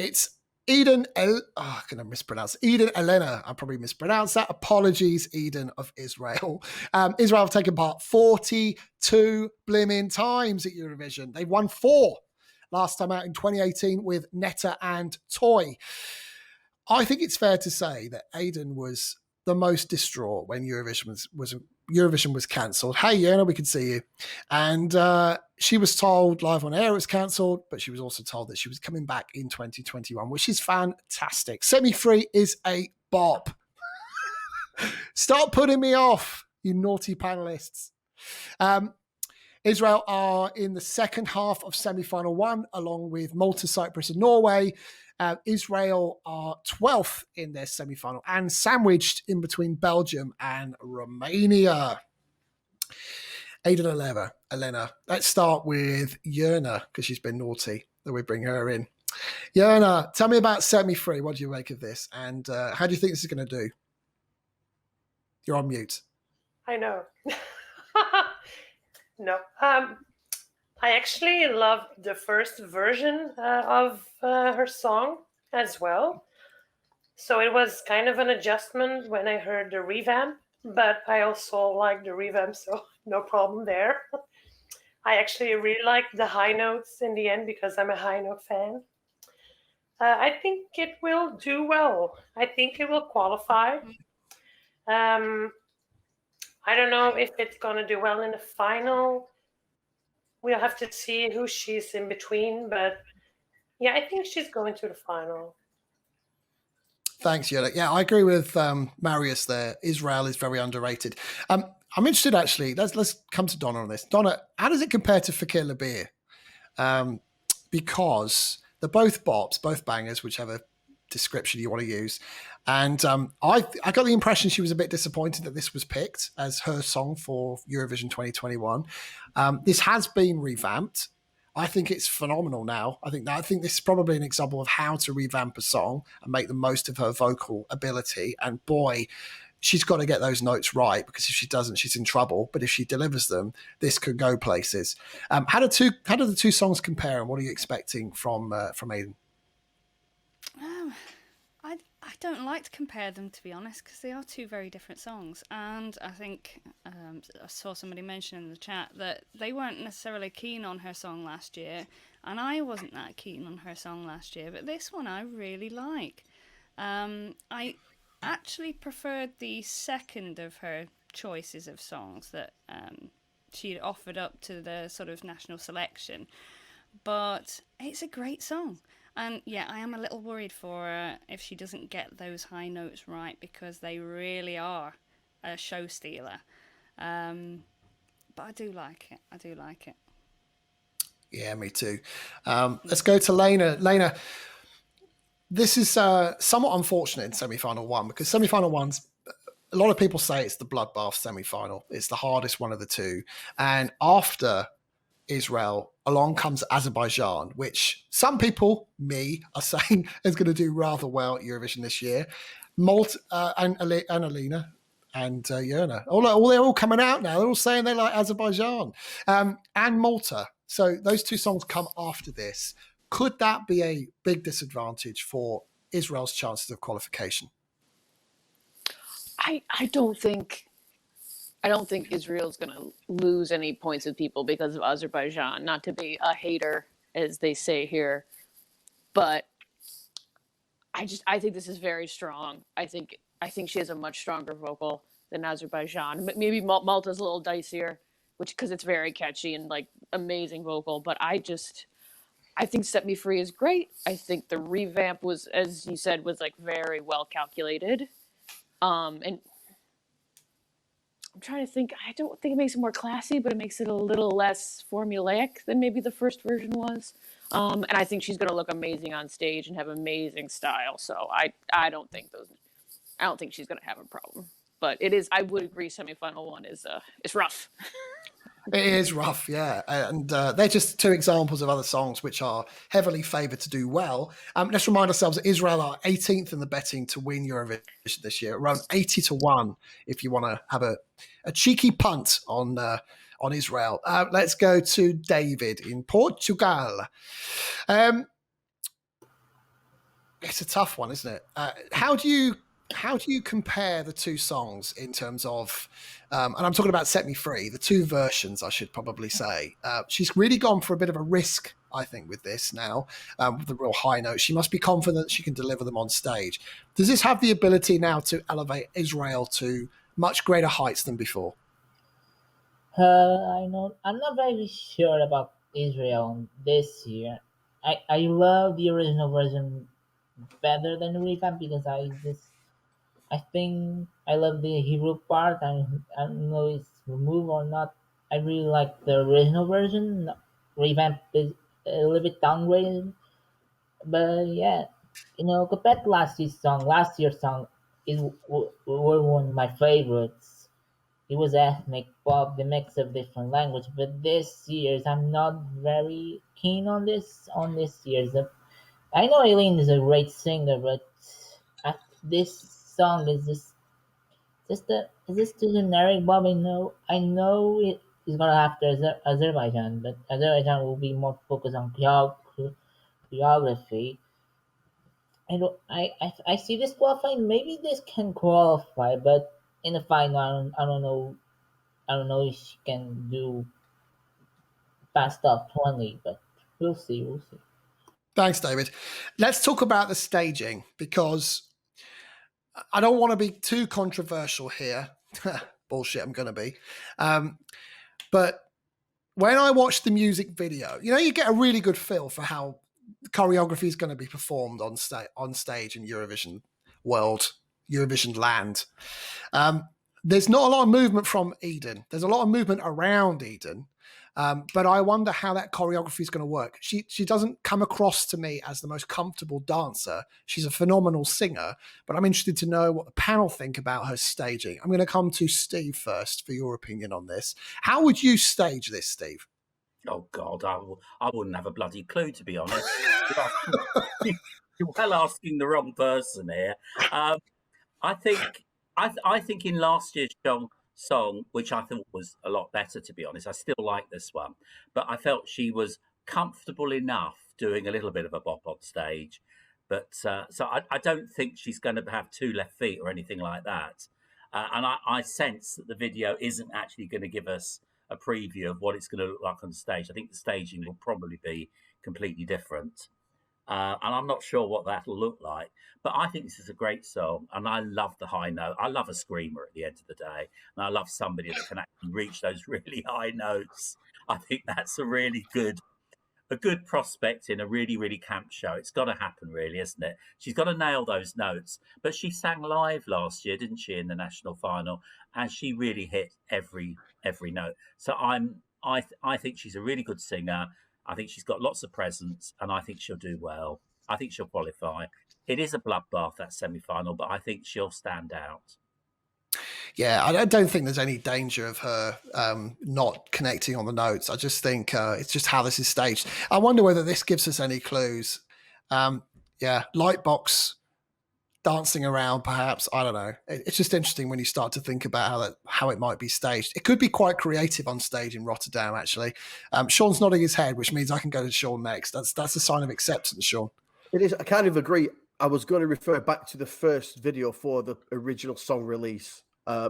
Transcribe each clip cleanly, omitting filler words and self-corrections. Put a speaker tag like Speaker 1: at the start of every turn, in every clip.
Speaker 1: It's Eden, I'm going to mispronounce Eden Elena. I probably mispronounced that. Apologies, Eden of Israel. Israel have taken part 42 blimmin' times at Eurovision. They won 4 last time out in 2018 with Netta and Toy. I think it's fair to say that Eden was the most distraught when Eurovision was cancelled. Hey, Yana, we can see you. And she was told live on air it was cancelled, but she was also told that she was coming back in 2021, which is fantastic. Semi-Free is a bop. Stop putting me off, you naughty panelists. Israel are in the second half of semi-final 1, along with Malta, Cyprus, and Norway. Israel are 12th in their semi-final and sandwiched in between Belgium and Romania. Eden Elena. Let's start with Yerna, because she's been naughty, that we bring her in. Yerna, tell me about semi-free. What do you make of this? And how do you think this is going to do? You're on mute.
Speaker 2: I know. No. I actually loved the first version of her song as well. So it was kind of an adjustment when I heard the revamp, but I also like the revamp, so no problem there. I actually really liked the high notes in the end because I'm a high note fan. I think it will do well. I think it will qualify. I don't know if it's going to do well in the final. We'll have to see who she's in between, but yeah, I think she's going to the final.
Speaker 1: Thanks, Yoda. Yeah, I agree with Marius there. Israel is very underrated. I'm interested, actually. Let's come to Donna on this. Donna, how does it compare to Fakir Labir? Because they're both bops, both bangers, whichever description you want to use. And I got the impression she was a bit disappointed that this was picked as her song for Eurovision 2021. This has been revamped. I think it's phenomenal now. I think this is probably an example of how to revamp a song and make the most of her vocal ability. And boy, she's got to get those notes right, because if she doesn't, she's in trouble. But if she delivers them, this could go places. How do the two songs compare, and what are you expecting from Aiden?
Speaker 3: I don't like to compare them, to be honest, because they are two very different songs. And I think I saw somebody mention in the chat that they weren't necessarily keen on her song last year, and I wasn't that keen on her song last year, but this one I really like. I actually preferred the second of her choices of songs that she had offered up to the sort of national selection, but it's a great song. And yeah, I am a little worried for her if she doesn't get those high notes right, because they really are a show stealer. But I do like it.
Speaker 1: Yeah, me too. Let's go to Lena. Lena, this is somewhat unfortunate in semi-final 1, because semi-final 1's, a lot of people say it's the bloodbath semi-final. It's the hardest one of the two. And after Israel, along comes Azerbaijan, which some people, me, are saying is going to do rather well at Eurovision this year. Malta and Alene and Yerna, they're all coming out now. They're all saying they like Azerbaijan and Malta. So those two songs come after this. Could that be a big disadvantage for Israel's chances of qualification?
Speaker 4: I don't think Israel's going to lose any points with people because of Azerbaijan. Not to be a hater, as they say here, but I think this is very strong. I think she has a much stronger vocal than Azerbaijan. Maybe Malta's a little dicier, because it's very catchy and like amazing vocal. But I think Set Me Free is great. I think the revamp was, as you said, was like very well calculated. And I'm trying to think. I don't think it makes it more classy, but it makes it a little less formulaic than maybe the first version was. And I think she's going to look amazing on stage and have amazing style. So I don't think she's going to have a problem. But it is. I would agree. Semifinal 1 is rough.
Speaker 1: It is rough, yeah. And they're just two examples of other songs which are heavily favoured to do well. Let's remind ourselves that Israel are 18th in the betting to win Eurovision this year, around 80-1 if you want to have a cheeky punt on Israel. Let's go to David in Portugal. It's a tough one, isn't it? How do you compare the two songs in terms of, and I'm talking about "Set Me Free," the two versions, I should probably say. She's really gone for a bit of a risk, I think, with this now, with the real high notes. She must be confident she can deliver them on stage. Does this have the ability now to elevate Israel to much greater heights than before?
Speaker 5: I know I'm not very sure about Israel this year. I love the original version better than the revamp because I think I love the hero part. I don't know if it's removed or not. I really like the original version. Revamp is a little bit downgraded, but yeah, compared to last year's song were one of my favorites. It was ethnic pop, the mix of different language. But this year's, I'm not very keen on this year's. I know Alene is a great singer, but this song is this too generic, Bob? I know it is gonna have to Azerbaijan, but Azerbaijan will be more focused on choreography. I see this qualifying. Maybe this can qualify, but in the final, I don't know. I don't know if she can do past top 20, but we'll see. We'll see.
Speaker 1: Thanks, David. Let's talk about the staging because I don't want to be too controversial here. Bullshit, I'm going to be. But when I watched the music video, you get a really good feel for how choreography is going to be performed on stage in Eurovision World, Eurovision Land. There's not a lot of movement from Eden. There's a lot of movement around Eden. But I wonder how that choreography is going to work. She doesn't come across to me as the most comfortable dancer. She's a phenomenal singer, but I'm interested to know what the panel think about her staging. I'm going to come to Steve first for your opinion on this. How would you stage this, Steve?
Speaker 6: Oh God, I wouldn't have a bloody clue, to be honest. You're well asking the wrong person here. I think in last year's song, which I thought was a lot better, to be honest. I still like this one, but I felt she was comfortable enough doing a little bit of a bop on stage. But so I don't think she's going to have two left feet or anything like that. And I sense that the video isn't actually going to give us a preview of what it's going to look like on stage. I think the staging will probably be completely different. And I'm not sure what that'll look like. But I think this is a great song, and I love the high note. I love a screamer at the end of the day, and I love somebody that can actually reach those really high notes. I think that's a good prospect in a really, really camp show. It's got to happen, really, isn't it? She's got to nail those notes. But she sang live last year, didn't she, in the national final? And she really hit every note. So I think she's a really good singer. I think she's got lots of presence, and I think she'll do well. I think she'll qualify. It is a bloodbath, that semi-final, but I think she'll stand out.
Speaker 1: Yeah, I don't think there's any danger of her not connecting on the notes. I just think it's just how this is staged. I wonder whether this gives us any clues. Lightbox dancing around, perhaps. I don't know. It's just interesting when you start to think about how it might be staged. It could be quite creative on stage in Rotterdam, actually. Sean's nodding his head, which means I can go to Sean next. That's a sign of acceptance, Sean.
Speaker 7: It is. I kind of agree. I was going to refer back to the first video for the original song release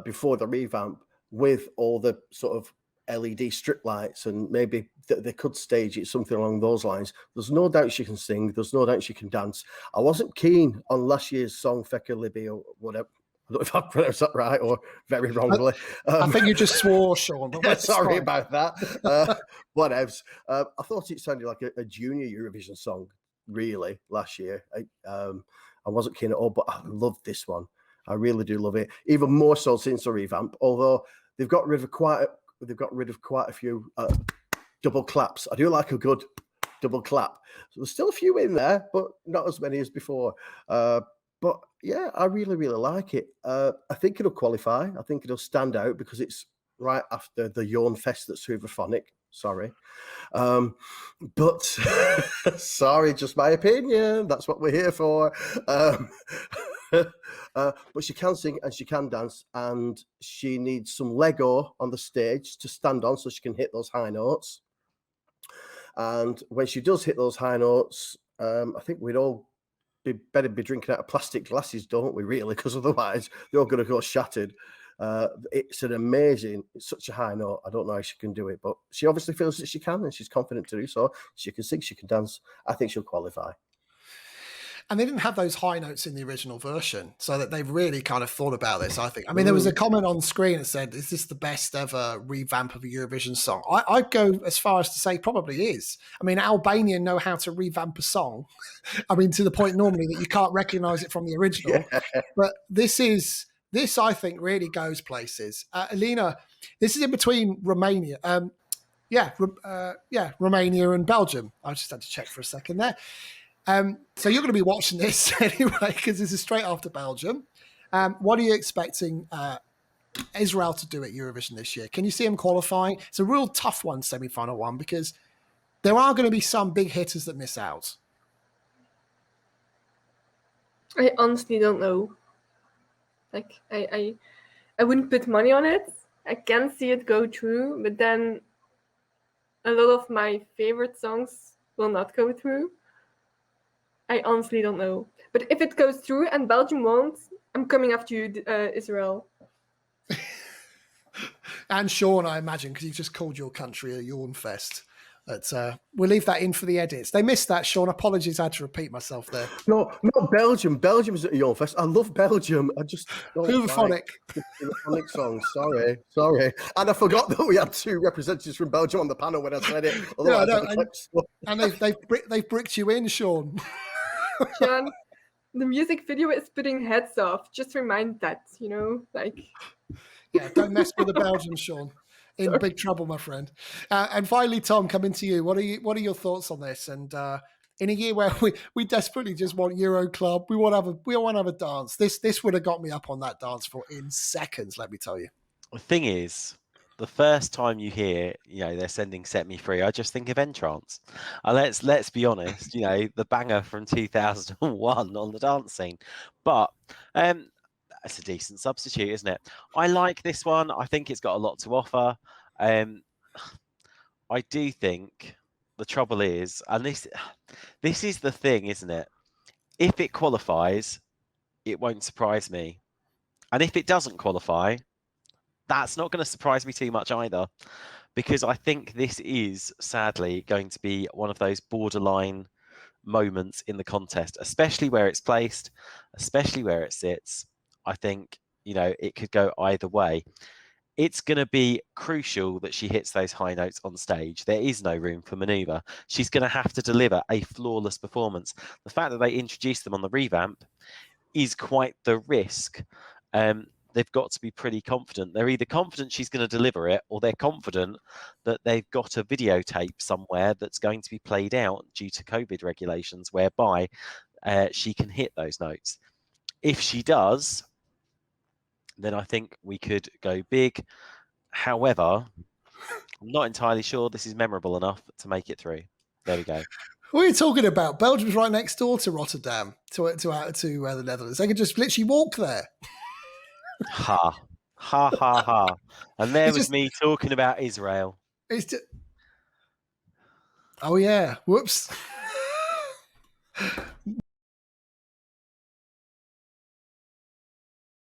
Speaker 7: before the revamp, with all the sort of LED strip lights, and maybe they could stage it something along those lines. There's no doubt she can sing. There's no doubt she can dance. I wasn't keen on last year's song Feka Libby or whatever. I don't know if I pronounced that right or very wrongly.
Speaker 1: I think you just swore, Sean. But
Speaker 7: sorry about that. Whatevs. I thought it sounded like a junior Eurovision song, really, last year. I wasn't keen at all, but I loved this one. I really do love it, even more so since the revamp. Although they've got rid of quite a few double claps. I do like a good double clap. So there's still a few in there, but not as many as before. But yeah, I really, really like it. I think it'll qualify. I think it'll stand out because it's right after the yawn fest that's Hooverphonic. Sorry. But sorry, just my opinion. That's what we're here for. But she can sing and she can dance, and she needs some Lego on the stage to stand on so she can hit those high notes. And when she does hit those high notes, I think we'd all better be drinking out of plastic glasses, don't we? Really, because otherwise they're all going to go shattered. It's such a high note. I don't know how she can do it, but she obviously feels that she can, and she's confident to do so. She can sing, she can dance. I think she'll qualify.
Speaker 1: And they didn't have those high notes in the original version, so that they've really kind of thought about this, I think. I mean, there was a comment on screen that said, is this the best ever revamp of a Eurovision song? I'd go as far as to say probably is. I mean, Albania know how to revamp a song. I mean, to the point normally that you can't recognize it from the original. Yeah. But this, I think, really goes places. Alene, this is in between Romania. Romania and Belgium. I just had to check for a second there. So you're going to be watching this anyway, because this is straight after Belgium. What are you expecting Israel to do at Eurovision this year? Can you see them qualifying? It's a real tough one, semi-final one, because there are going to be some big hitters that miss out.
Speaker 8: I honestly don't know. Like, I wouldn't put money on it. I can see it go through, but then a lot of my favorite songs will not go through. I honestly don't know. But if it goes through and Belgium won't, I'm coming after you, Israel.
Speaker 1: And Sean, I imagine, because you've just called your country a yawn fest. But we'll leave that in for the edits. They missed that, Sean. Apologies, I had to repeat myself there.
Speaker 7: No, not Belgium. Belgium's at a yawn fest. I love Belgium. I just
Speaker 1: Hooverphonic.
Speaker 7: Hooverphonic songs. Sorry. And I forgot that we had 2 representatives from Belgium on the panel when I said it.
Speaker 1: And they've bricked you in, Sean.
Speaker 8: Sean, the music video is putting heads off. Just remind that,
Speaker 1: Yeah, don't mess with the Belgians, Sean. In big trouble, my friend. And finally, Tom, coming to you. What are your thoughts on this? And in a year where we desperately just want Euro Club, we want to have a dance. This would have got me up on that dance floor in seconds. Let me tell you.
Speaker 9: The thing is, the first time you hear, they're sending "Set Me Free," I just think of Entrance. Let's be honest, the banger from 2001 on the dance scene. But it's a decent substitute, isn't it? I like this one. I think it's got a lot to offer. I do think the trouble is, and this is the thing, isn't it? If it qualifies, it won't surprise me. And if it doesn't qualify, that's not going to surprise me too much either, because I think this is sadly going to be one of those borderline moments in the contest, especially where it's placed, especially where it sits. I think, it could go either way. It's going to be crucial that she hits those high notes on stage. There is no room for maneuver. She's going to have to deliver a flawless performance. The fact that they introduced them on the revamp is quite the risk. They've got to be pretty confident. They're either confident she's going to deliver it, or they're confident that they've got a videotape somewhere that's going to be played out due to COVID regulations, whereby she can hit those notes. If she does, then I think we could go big. However, I'm not entirely sure this is memorable enough to make it through. There we go.
Speaker 1: What are you talking about? Belgium's right next door to Rotterdam, to the Netherlands. They could just literally walk there.
Speaker 9: Ha. Ha, ha, ha. And there was me talking about Israel.
Speaker 1: It's just... Oh, yeah. Whoops.